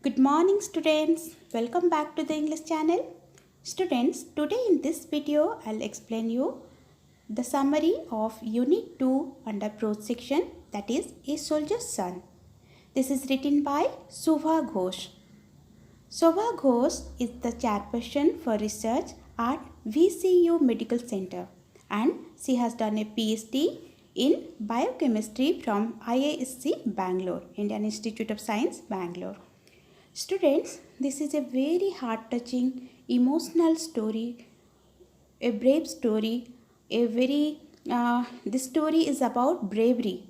Good morning students. Welcome back to the English channel. Students, today in this video I'll explain you the summary of Unit 2 under Prose section, that is A Soldier's Son. This is written by Shobha Ghosh. Shobha Ghosh is the chairperson for research at VCU Medical Center and she has done a PhD in biochemistry from IISc Bangalore, Indian Institute of Science, Bangalore. Students, this is a very heart-touching, emotional story, a brave story, this story is about bravery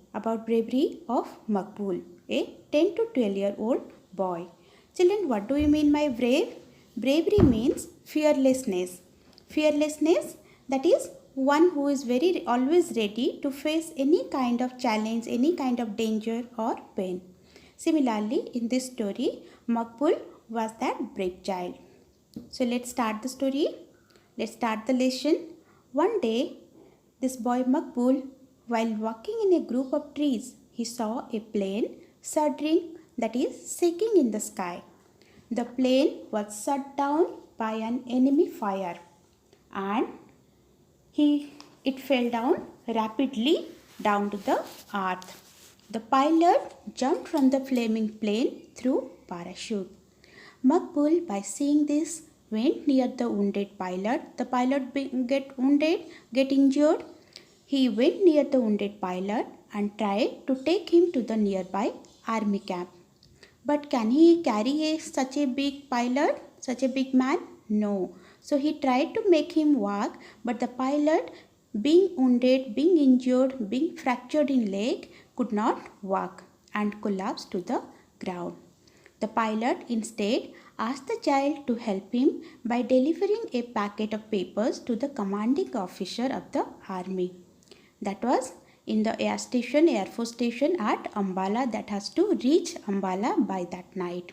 of Makbul, a 10 to 12-year-old boy. Children, what do you mean by brave? Bravery means fearlessness. Fearlessness, that is one who is always ready to face any kind of challenge, any kind of danger or pain. Similarly, in this story, Makbul was that brave child. So let's start the story. Let's start the lesson. One day, this boy Makbul, while walking in a group of trees, he saw a plane shuddering, that is shaking in the sky. The plane was shot down by an enemy fire and it fell down rapidly down to the earth. The pilot jumped from the flaming plane through parachute. Makbul, by seeing this, went near the wounded pilot. The pilot get injured. He went near the wounded pilot and tried to take him to the nearby army camp. But can he carry such a big pilot, such a big man? No. So he tried to make him walk, but the pilot, being wounded, being injured, being fractured in leg, could not walk and collapsed to the ground. The pilot instead asked the child to help him by delivering a packet of papers to the commanding officer of the army. That was in the Air Force Station at Ambala, that has to reach Ambala by that night.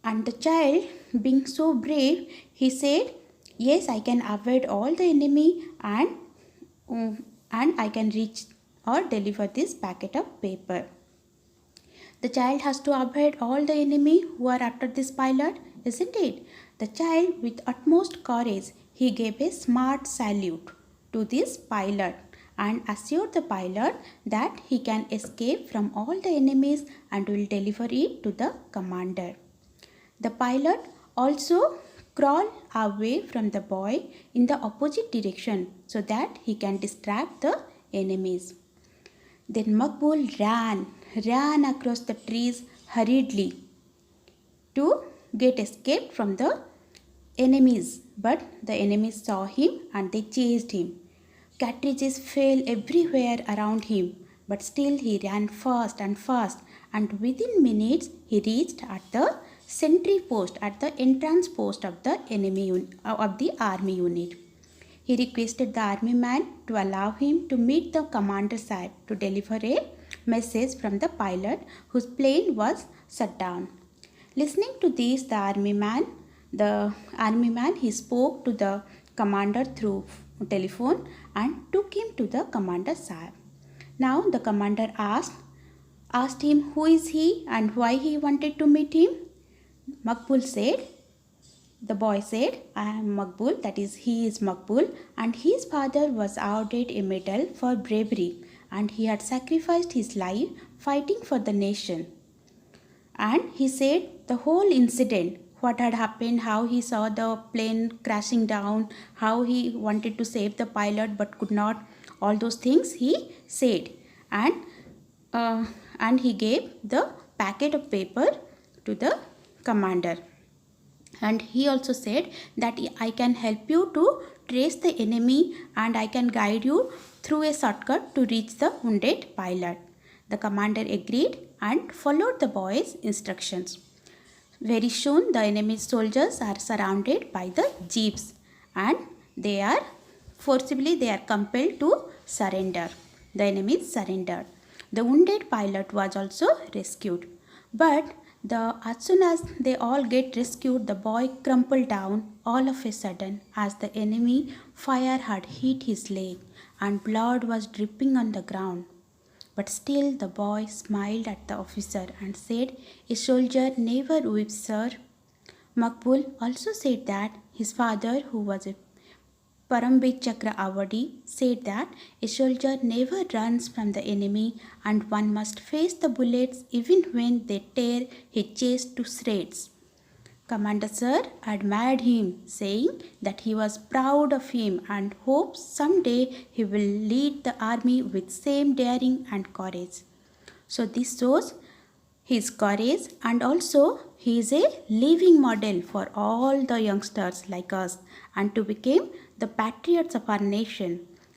And the child, being so brave, he said, yes, I can avoid all the enemy and I can reach or deliver this packet of paper. The child has to avoid all the enemy who are after this pilot, isn't it? The child, with utmost courage, he gave a smart salute to this pilot and assured the pilot that he can escape from all the enemies and will deliver it to the commander. The pilot also crawled away from the boy in the opposite direction so that he can distract the enemies. Then Makbul ran across the trees hurriedly to get escaped from the enemies. But the enemies saw him and they chased him. Cartridges fell everywhere around him, but still he ran fast and within minutes he reached at the sentry post, at the entrance post of the army unit. He requested the army man to allow him to meet the commander side to deliver a message from the pilot whose plane was shut down. Listening to this, the army man, he spoke to the commander through telephone and took him to the commander's side. Now the commander asked him who is he and why he wanted to meet him. The boy said, I am Makbul, that is, he is Makbul, and his father was awarded a medal for bravery and he had sacrificed his life fighting for the nation. And he said the whole incident, what had happened, how he saw the plane crashing down, how he wanted to save the pilot but could not, all those things he said. And he gave the packet of paper to the commander. And he also said that I can help you to trace the enemy and I can guide you through a shortcut to reach the wounded pilot. The commander agreed and followed the boy's instructions. Very soon the enemy soldiers are surrounded by the jeeps and they are compelled to surrender. The enemies surrendered. The wounded pilot was also rescued. But as soon as they all get rescued, the boy crumpled down all of a sudden as the enemy fire had hit his leg and blood was dripping on the ground. But still the boy smiled at the officer and said, "A soldier never weeps, sir." Makbul also said that his father, who was a Parambir Chakra Awadi, said that a soldier never runs from the enemy and one must face the bullets even when they tear his chest to shreds. Commander Sir admired him, saying that he was proud of him and hopes someday he will lead the army with same daring and courage. So this shows his courage, and also he is a living model for all the youngsters like us and to become the patriots of our nation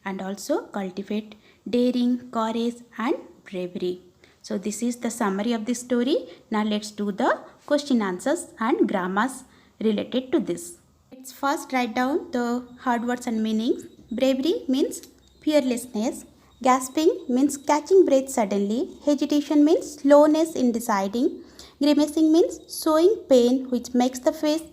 and also cultivate daring, courage and bravery. So this is the summary of the story. Now let's do the question answers and grammars related to this. Let's first write down the hard words and meanings. Bravery means fearlessness. Gasping means catching breath suddenly. Hesitation means slowness in deciding. Grimacing means showing pain which makes the face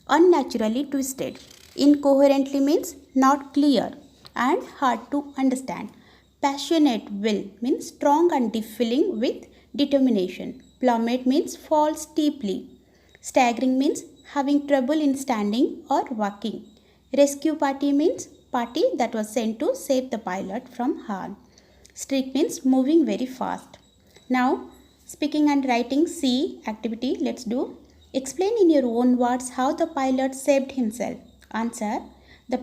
unnaturally twisted. Incoherently means not clear and hard to understand. Passionate will means strong and deep feeling with determination. Plummet means fall steeply. Staggering means having trouble in standing or walking. Rescue party means party that was sent to save the pilot from harm. Streak means moving very fast. Now, speaking and writing C activity, let's do. Explain in your own words how the pilot saved himself. Answer. The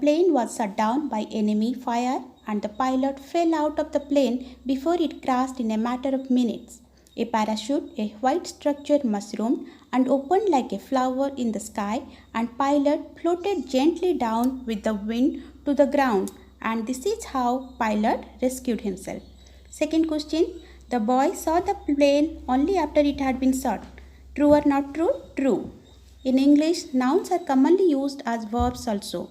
plane was shut down by enemy fire and the pilot fell out of the plane before it crashed in a matter of minutes. A parachute, a white structure mushroomed and opened like a flower in the sky, and pilot floated gently down with the wind to the ground, and this is how pilot rescued himself. Second question, the boy saw the plane only after it had been shot. True or not true? True. In English, nouns are commonly used as verbs also.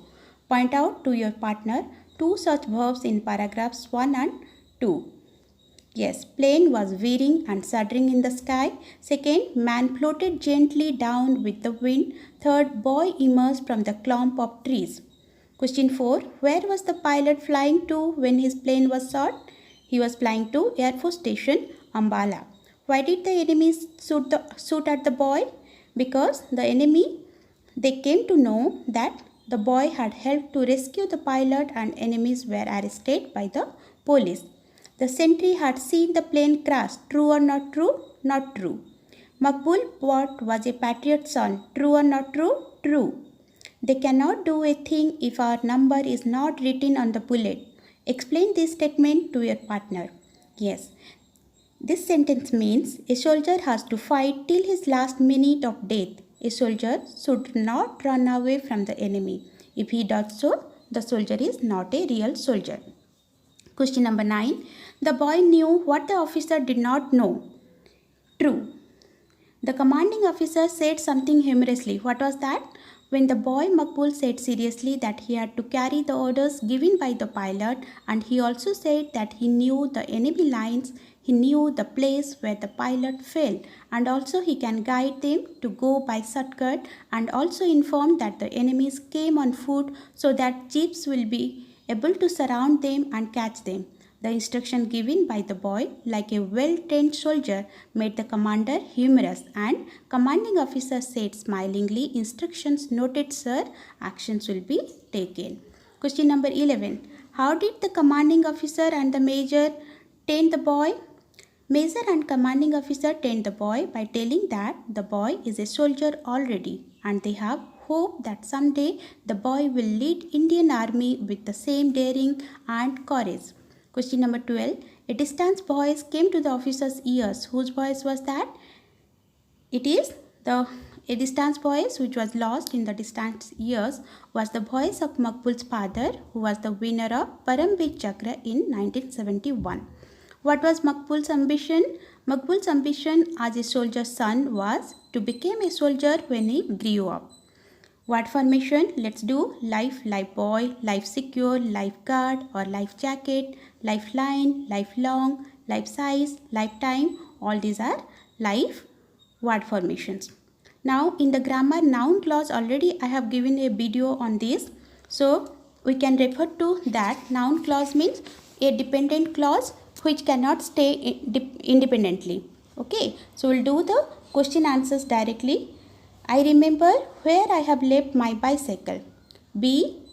Point out to your partner two such verbs in paragraphs 1 and 2. Yes, plane was veering and shuddering in the sky. Second, man floated gently down with the wind. Third, boy emerged from the clump of trees. Question 4. Where was the pilot flying to when his plane was shot? He was flying to Air Force Station, Ambala. Why did the enemy shoot at the boy? Because the enemy, they came to know that the boy had helped to rescue the pilot and enemies were arrested by the police. The sentry had seen the plane crash. True or not true? Not true. Makbul was a patriot's son. True or not true? True. They cannot do a thing if our number is not written on the bullet. Explain this statement to your partner. Yes. This sentence means a soldier has to fight till his last minute of death. A soldier should not run away from the enemy. If he does so, the soldier is not a real soldier. Question number 9. The boy knew what the officer did not know. True. The commanding officer said something humorously. What was that? When the boy Makbul said seriously that he had to carry the orders given by the pilot, and he also said that he knew the enemy lines, he knew the place where the pilot fell, and also he can guide them to go by shortcut, and also informed that the enemies came on foot so that jeeps will be able to surround them and catch them. The instruction given by the boy, like a well-trained soldier, made the commander humorous, and commanding officer said smilingly, "Instructions noted, sir. Actions will be taken." Question number 11. How did the commanding officer and the major train the boy? Major and commanding officer trained the boy by telling that the boy is a soldier already, and they have hope that someday the boy will lead Indian army with the same daring and courage. Question number 12. A distant voice came to the officer's ears. Whose voice was that? It is a distant voice which was lost in the distant years was the voice of Makbul's father, who was the winner of Parambir Chakra in 1971. What was Makbul's ambition? Makbul's ambition as a soldier's son was to become a soldier when he grew up. What formation? Let's do life, life boy, life secure, lifeguard or life jacket, lifeline, lifelong, life size, lifetime. All these are life word formations. Now in the grammar noun clause, already I have given a video on this. So we can refer to that. Noun clause means a dependent clause which cannot stay independently. Okay, so we'll do the question answers directly. I remember where I have left my bicycle. B.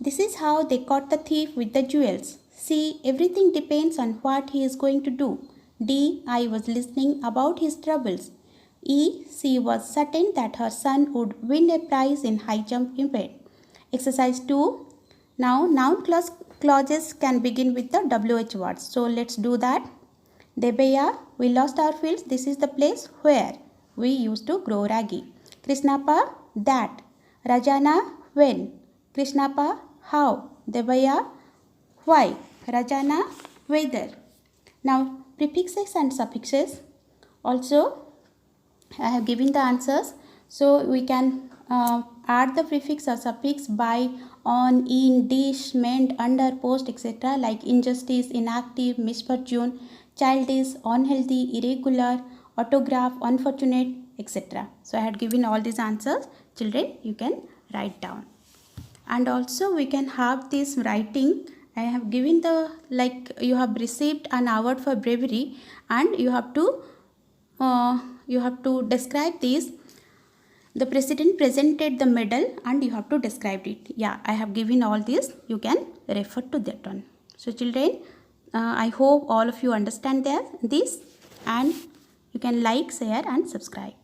This is how they caught the thief with the jewels. C. Everything depends on what he is going to do. D. I was listening about his troubles. E. She was certain that her son would win a prize in high jump event. Exercise 2. Now noun clauses can begin with the WH words. So let's do that. Debeya, we lost our fields. This is the place where we used to grow ragi. Krishnappa, that. Rajana, when. Krishnappa, how. Debeya, why. Rajana, whether. Now prefixes and suffixes. Also I have given the answers. So we can add the prefix or suffix by, on, in, dish, meant, under, post, etc. like injustice, inactive, misfortune, childish, unhealthy, irregular, autograph, unfortunate, etc. So I had given all these answers. Children, you can write down. And also we can have this writing. I have given the, like, you have received an award for bravery and you have to describe this. The president presented the medal and you have to describe it. Yeah, I have given all this. You can refer to that one. So children, I hope all of you understand this, and you can like, share and subscribe.